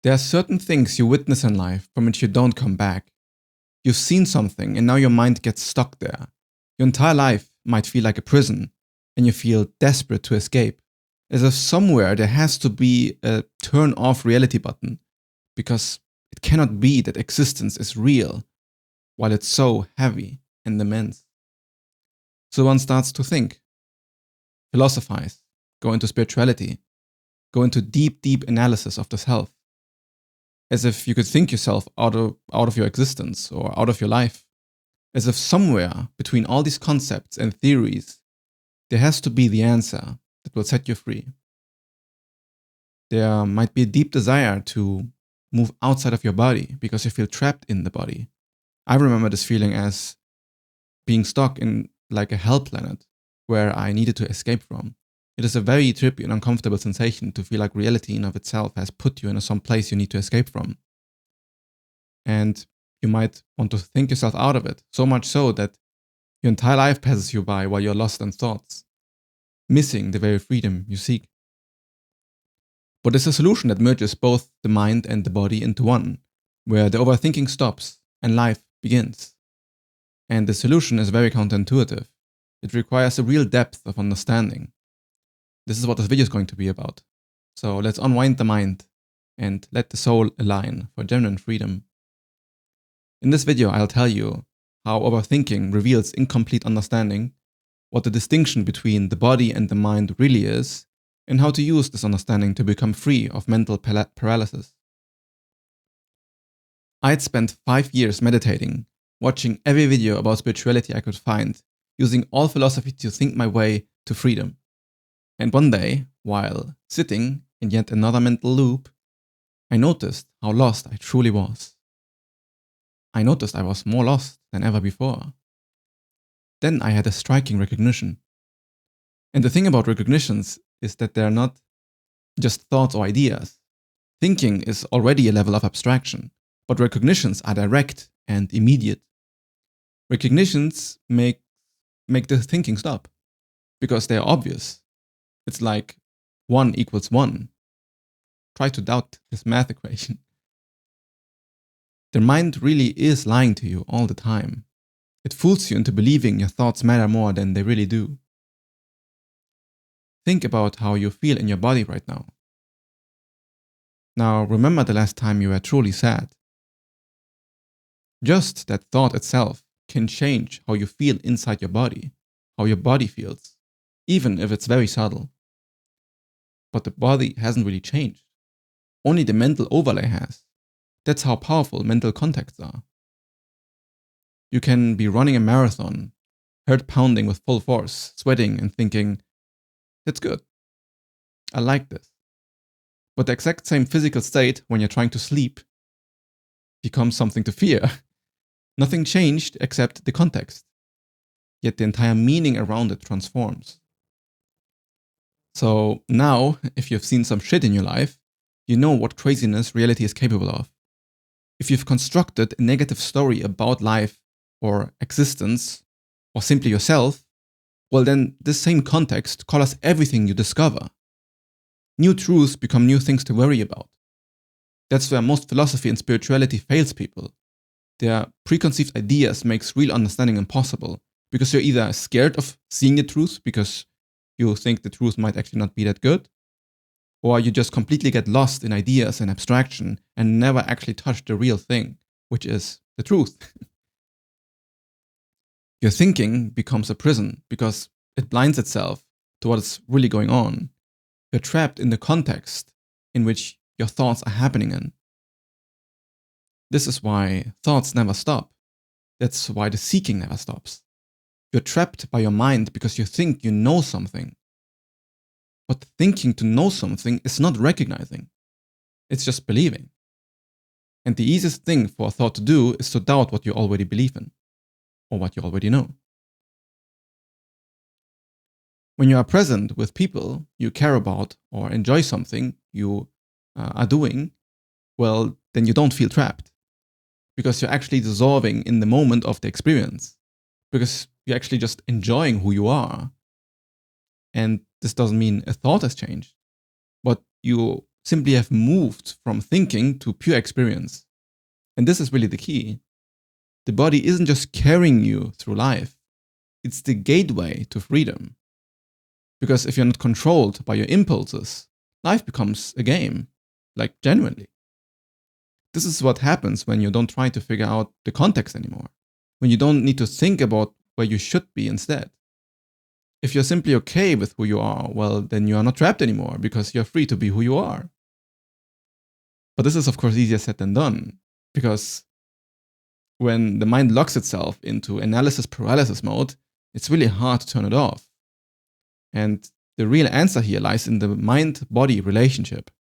There are certain things you witness in life from which you don't come back. You've seen something and now your mind gets stuck there. Your entire life might feel like a prison and you feel desperate to escape. As if somewhere there has to be a turn off reality button because it cannot be that existence is real while it's so heavy and immense. So one starts to think, philosophize, go into spirituality, go into deep analysis of the self, as if you could think yourself out of your existence or out of your life, as if somewhere between all these concepts and theories, there has to be the answer that will set you free. There might be a deep desire to move outside of your body because you feel trapped in the body. I remember this feeling as being stuck in like a hell planet where I needed to escape from. It is a very trippy and uncomfortable sensation to feel like reality in of itself has put you in some place you need to escape from. And you might want to think yourself out of it, so much so that your entire life passes you by while you're lost in thoughts, missing the very freedom you seek. But it's a solution that merges both the mind and the body into one, where the overthinking stops and life begins. And the solution is very counterintuitive. It requires a real depth of understanding. This is what this video is going to be about. So let's unwind the mind and let the soul align for genuine freedom. In this video, I'll tell you how overthinking reveals incomplete understanding, what the distinction between the body and the mind really is, and how to use this understanding to become free of mental paralysis. I had spent 5 years meditating, watching every video about spirituality I could find, using all philosophy to think my way to freedom. And one day, while sitting in yet another mental loop, I noticed how lost I truly was. I noticed I was more lost than ever before. Then I had a striking recognition. And the thing about recognitions is that they're not just thoughts or ideas. Thinking is already a level of abstraction, but recognitions are direct and immediate. Recognitions make the thinking stop because they are obvious. It's like 1 equals 1. Try to doubt this math equation. The mind really is lying to you all the time. It fools you into believing your thoughts matter more than they really do. Think about how you feel in your body right now. Now remember the last time you were truly sad. Just that thought itself can change how you feel inside your body, how your body feels, even if it's very subtle. But the body hasn't really changed. Only the mental overlay has. That's how powerful mental contexts are. You can be running a marathon, heart pounding with full force, sweating and thinking, that's good. I like this. But the exact same physical state when you're trying to sleep becomes something to fear. Nothing changed except the context. Yet the entire meaning around it transforms. So now, if you've seen some shit in your life, you know what craziness reality is capable of. If you've constructed a negative story about life or existence, or simply yourself, well then this same context colors everything you discover. New truths become new things to worry about. That's where most philosophy and spirituality fails people. Their preconceived ideas makes real understanding impossible, because you're either scared of seeing the truth because you think the truth might actually not be that good, or you just completely get lost in ideas and abstraction and never actually touch the real thing, which is the truth. Your thinking becomes a prison because it blinds itself to what is really going on. You're trapped in the context in which your thoughts are happening in. This is why thoughts never stop. That's why the seeking never stops. You're trapped by your mind because you think you know something. But thinking to know something is not recognizing. It's just believing. And the easiest thing for a thought to do is to doubt what you already believe in, or what you already know. When you are present with people you care about or enjoy something you are doing, well, then you don't feel trapped. Because you're actually dissolving in the moment of the experience. Because you're actually just enjoying who you are. And this doesn't mean a thought has changed, but you simply have moved from thinking to pure experience. And this is really the key. The body isn't just carrying you through life, it's the gateway to freedom. Because if you're not controlled by your impulses, life becomes a game, like genuinely. This is what happens when you don't try to figure out the context anymore, when you don't need to think about where you should be instead. If you're simply okay with who you are, well, then you are not trapped anymore because you're free to be who you are. But this is, of course, easier said than done, because when the mind locks itself into analysis paralysis mode, it's really hard to turn it off. And the real answer here lies in the mind-body relationship.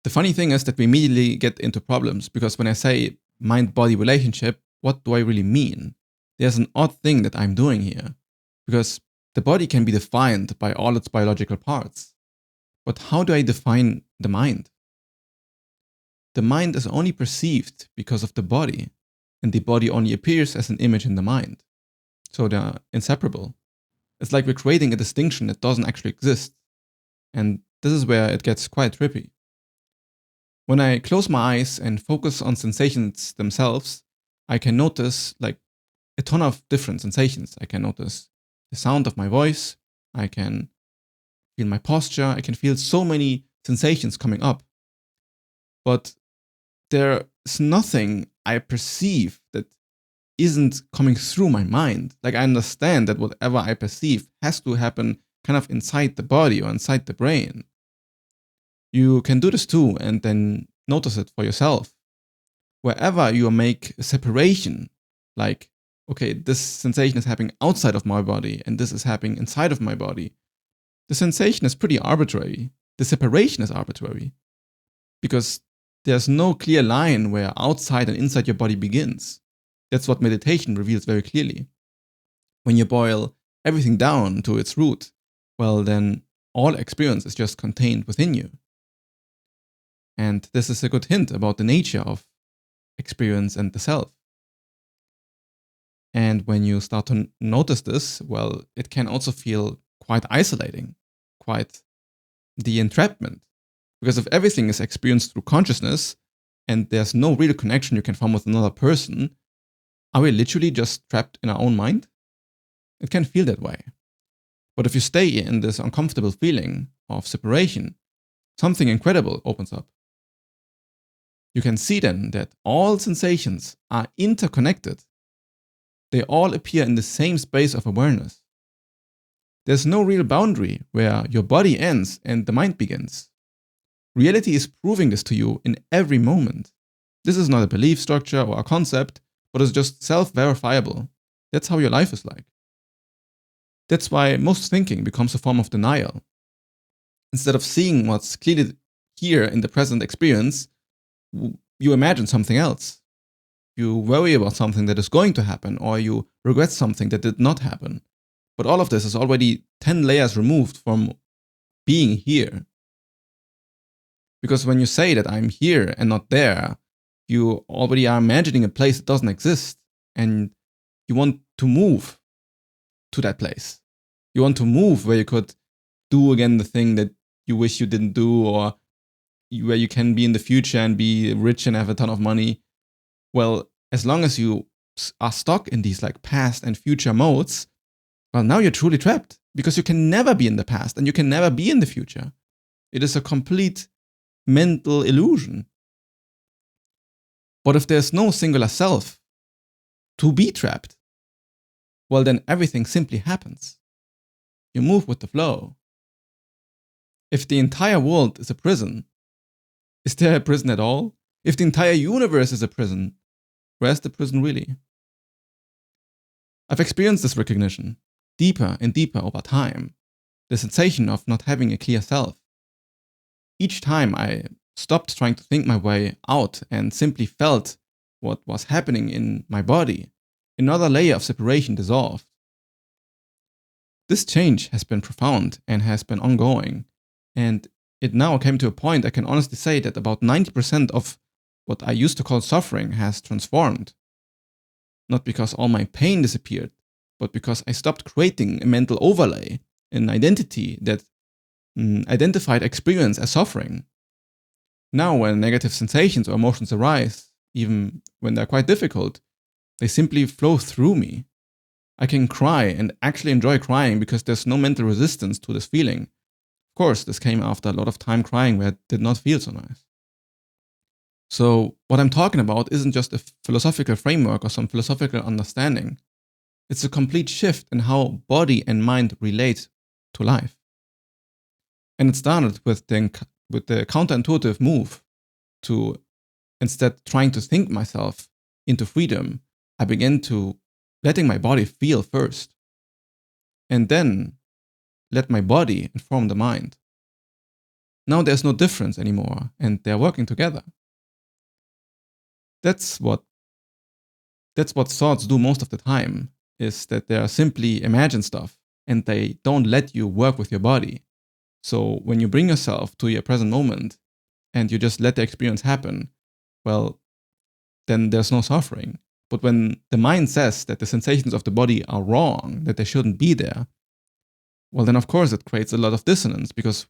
The funny thing is that we immediately get into problems, because when I say mind-body relationship, what do I really mean? There's an odd thing that I'm doing here, because the body can be defined by all its biological parts. But how do I define the mind? The mind is only perceived because of the body, and the body only appears as an image in the mind. So they're inseparable. It's like we're creating a distinction that doesn't actually exist. And this is where it gets quite trippy. When I close my eyes and focus on sensations themselves, I can notice like a ton of different sensations. I can notice the sound of my voice. I can feel my posture. I can feel so many sensations coming up. But there's nothing I perceive that isn't coming through my mind. Like, I understand that whatever I perceive has to happen kind of inside the body or inside the brain. You can do this too and then notice it for yourself. Wherever you make a separation, like, okay, this sensation is happening outside of my body and this is happening inside of my body, the sensation is pretty arbitrary. The separation is arbitrary because there's no clear line where outside and inside your body begins. That's what meditation reveals very clearly. When you boil everything down to its root, well, then all experience is just contained within you. And this is a good hint about the nature of experience and the self. And when you start to notice this, well, it can also feel quite isolating, quite the entrapment. Because if everything is experienced through consciousness and there's no real connection you can form with another person, are we literally just trapped in our own mind? It can feel that way. But if you stay in this uncomfortable feeling of separation, something incredible opens up. You can see then that all sensations are interconnected. They all appear in the same space of awareness. There's no real boundary where your body ends and the mind begins. Reality is proving this to you in every moment. This is not a belief structure or a concept, but it's just self-verifiable. That's how your life is like. That's why most thinking becomes a form of denial. Instead of seeing what's clearly here in the present experience, you imagine something else. You worry about something that is going to happen, or you regret something that did not happen. But all of this is already 10 layers removed from being here. Because when you say that I'm here and not there, you already are imagining a place that doesn't exist, and you want to move to that place. You want to move where you could do again the thing that you wish you didn't do, or where you can be in the future and be rich and have a ton of money. Well, as long as you are stuck in these like past and future modes, well, now you're truly trapped, because you can never be in the past and you can never be in the future. It is a complete mental illusion. But if there's no singular self to be trapped, well, then everything simply happens. You move with the flow. If the entire world is a prison, is there a prison at all? If the entire universe is a prison, where's the prison really? I've experienced this recognition deeper and deeper over time, the sensation of not having a clear self. Each time I stopped trying to think my way out and simply felt what was happening in my body, another layer of separation dissolved. This change has been profound and has been ongoing, and it now came to a point I can honestly say that about 90% of what I used to call suffering has transformed. Not because all my pain disappeared, but because I stopped creating a mental overlay, an identity that identified experience as suffering. Now, when negative sensations or emotions arise, even when they're quite difficult, they simply flow through me. I can cry and actually enjoy crying because there's no mental resistance to this feeling. Of course, this came after a lot of time crying where it did not feel so nice. So, what I'm talking about isn't just a philosophical framework or some philosophical understanding. It's a complete shift in how body and mind relate to life. And it started with the counterintuitive move to, instead trying to think myself into freedom, I began to letting my body feel first. And then let my body inform the mind. Now there's no difference anymore, and they're working together. That's what thoughts do most of the time, is that they are simply imagine stuff and they don't let you work with your body. So when you bring yourself to your present moment and you just let the experience happen, well, then there's no suffering. But when the mind says that the sensations of the body are wrong, that they shouldn't be there, well, then of course it creates a lot of dissonance, because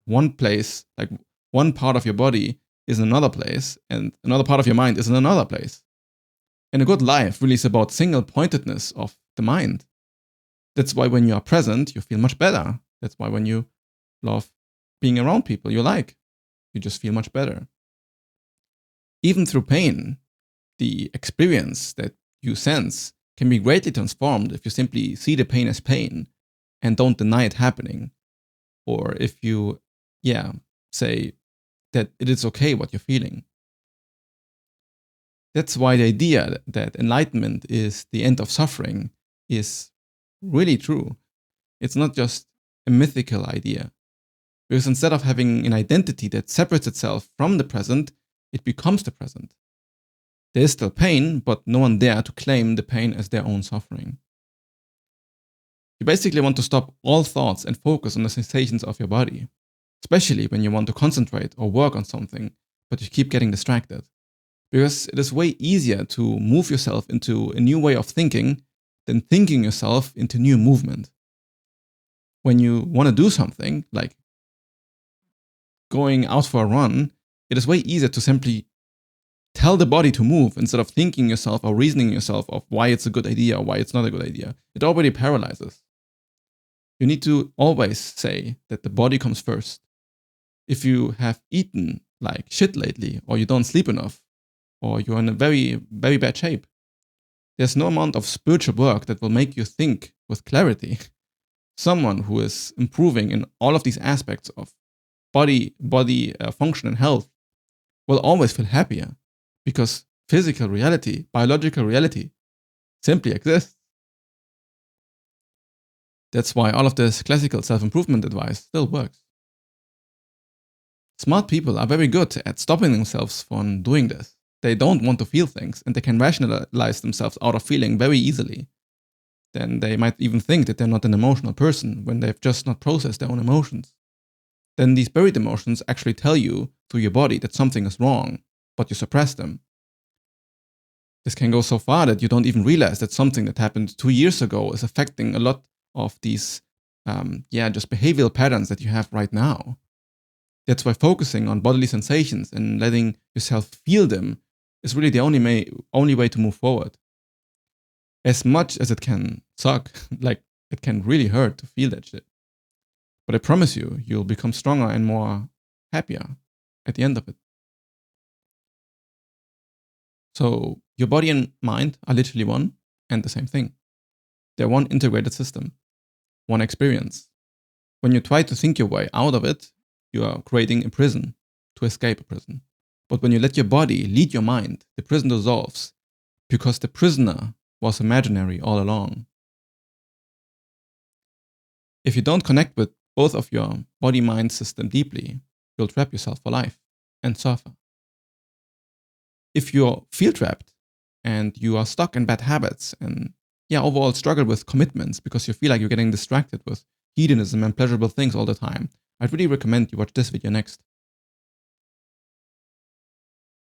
one place, like one part of your body is in another place and another part of your mind is in another place. And a good life really is about single pointedness of the mind. That's why when you are present, you feel much better. That's why when you love being around people you like, you just feel much better. Even through pain, the experience that you sense can be greatly transformed if you simply see the pain as pain and don't deny it happening. Or if you, say that it is okay what you're feeling. That's why the idea that enlightenment is the end of suffering is really true. It's not just a mythical idea. Because instead of having an identity that separates itself from the present, it becomes the present. There is still pain, but no one dare to claim the pain as their own suffering. You basically want to stop all thoughts and focus on the sensations of your body, especially when you want to concentrate or work on something, but you keep getting distracted. Because it is way easier to move yourself into a new way of thinking than thinking yourself into new movement. When you want to do something, like going out for a run, it is way easier to simply tell the body to move instead of thinking yourself or reasoning yourself of why it's a good idea or why it's not a good idea. It already paralyzes. You need to always say that the body comes first. If you have eaten like shit lately, or you don't sleep enough, or you're in a very, very bad shape, there's no amount of spiritual work that will make you think with clarity. Someone who is improving in all of these aspects of body function and health will always feel happier, because physical reality, biological reality, simply exists. That's why all of this classical self-improvement advice still works. Smart people are very good at stopping themselves from doing this. They don't want to feel things, and they can rationalize themselves out of feeling very easily. Then they might even think that they're not an emotional person when they've just not processed their own emotions. Then these buried emotions actually tell you through your body that something is wrong, but you suppress them. This can go so far that you don't even realize that something that happened 2 years ago is affecting a lot of these just behavioral patterns that you have right now. That's why focusing on bodily sensations and letting yourself feel them is really the only way to move forward. As much as it can suck, like it can really hurt to feel that shit. But I promise you, you'll become stronger and more happier at the end of it. So your body and mind are literally one and the same thing. They're one integrated system, one experience. When you try to think your way out of it, you are creating a prison to escape a prison. But when you let your body lead your mind, the prison dissolves, because the prisoner was imaginary all along. If you don't connect with both of your body-mind system deeply, you'll trap yourself for life and suffer. If you feel trapped and you are stuck in bad habits and overall struggle with commitments because you feel like you're getting distracted with hedonism and pleasurable things all the time, I'd really recommend you watch this video next.